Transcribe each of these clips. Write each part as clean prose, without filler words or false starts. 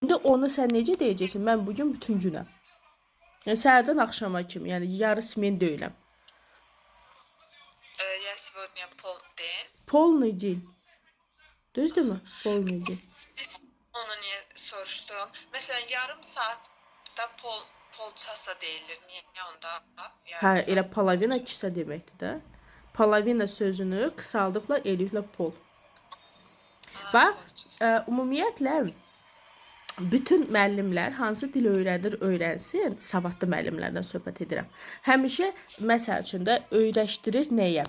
İndi onu sən necə deyəcəksən? Mən bugün bütün günəm. Yəni səhərdən axşama kimi, yəni yarı smen deyiləm. Я сегодня полдень. Polni dil. Düzdürmü? Polni dil. Onu niye soruşdum? Mesela yarım saatte polçasa deyilir. Niye onda yarım Hə, saat? elə palavina kısa deməkdir də. Palavina sözünü qısaldıqla eliflə pol. Bax, Polçasa. ümumiyyətlə bütün müəllimlər hansı dil öyrənsin, savadlı müəllimlərdən söhbət edirəm. Həmişə məsəl üçün də öyrəşdirir nəyə?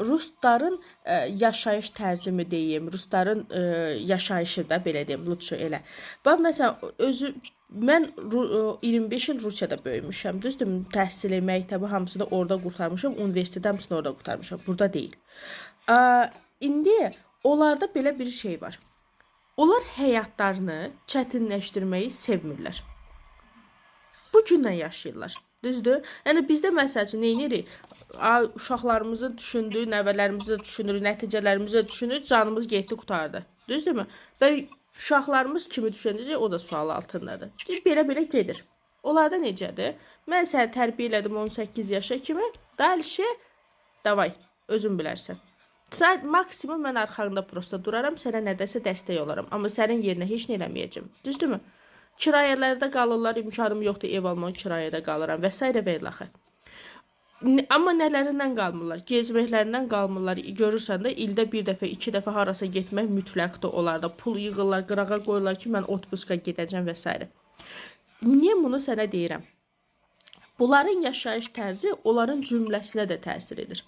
Rusların yaşayış tərzimi deyim, Rusların yaşayışı da belə deyim, lütfü elə. Bax məsələn mən 25 il Rusiyada böyümüşəm, düzdür? Təhsili, məktəbi hamısını orada qurtarmışam, universiteti hamısını orada qurtarmışam. Burada deyil. İndi onlarda belə bir şey var. Onlar həyatlarını çətinləşdirməyi sevmirlər. Bu günlə yaşayırlar. Düzdür? Yəni bizdə məsəl üçün nə edirik? Uşaqlarımızı düşündük, nəvələrimizi düşünürük, nəticələrimizi düşünürük, canımız getdi qutardı. Düzdürmü? Və uşaqlarımız kimi düşünəcək, o da sual altındadır. Belə gedir. Onlarda necədir? Mən səni tərbiyə elədim 18 yaşa kimi, dəlişə davay, özün bilərsən. Sən maksimum mən arxanda prosta duraram, sənə nədəsə dəstək olaram. Amma sənin yerinə heç nə eləməyəcəm. Düzdürmü? Kirayələrdə qalırlar, imkanım yoxdur, ev almaq kirayədə qalıram və s. və ilaxı. Amma nələrindən qalmırlar? Gezməklərindən qalmırlar. Görürsən də ildə bir dəfə, 2 dəfə harasa getmək mütləqdir onlarda. Pul yığırlar, qırağa qoyurlar ki, mən otpuska gedəcəm və s. Niyə bunu sənə deyirəm? Bunların yaşayış tərzi onların cümləsinə də təsir edir.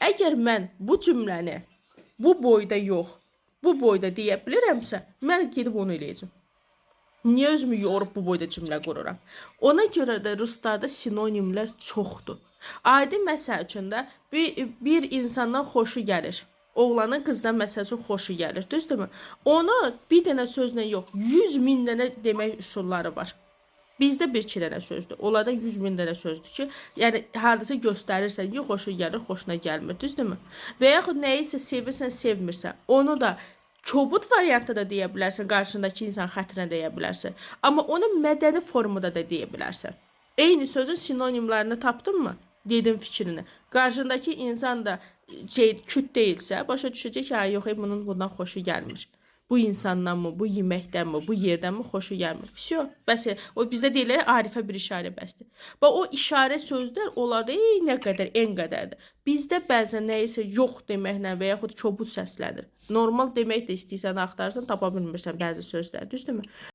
Əgər mən bu cümləni bu boyda yox, bu boyda deyə bilirəmsə, mən gedib onu eləyəcəm. Niyə özümü yorub bu boyda cümlə qururam? Ona görə də ruslarda sinonimlər çoxdur. Adi məsəl üçün də bir insandan xoşu gəlir. Oğlanın qızdan məsəl üçün xoşu gəlir, düzdürmü? Onu bir dənə sözlə yox, 100 min dənə demək üsulları var. Bizdə bir iki dənə sözdür. Onlardan 100 min dənə sözdür ki, yəni hardasa göstərirsən ki, xoşuna gəlir, xoşuna gəlmir, düzdürmü? Və yaxud nəyisə sevirsən, sevmirsən. Onu da kobud variantda da deyə bilərsən, qarşındakı insan xətrinə deyə bilərsən. Amma onu mədəni formada da deyə bilərsən. Eyni sözün sinonimlərini tapdınmı? Dedim fikrini. Qarşındakı insan da küt deyilsə, başa düşəcək ki, yox, bunun bundan xoşu gəlmir. Bu insandanmı, bu yeməkdənmi, bu yerdənmi xoşu gəlmir. Всё. Bəs o bizdə deyirlər arifə bir işarə bəsdir. Bax o işarə sözlər onlarda nə qədər, en qədərdir. Bizdə bəzən nəyisə yox deməklə və yaxud kobud səslənir. Normal demək də istəyirsən, axtarırsan, tapa bilmirsən bəzi sözlər, düzdürmü?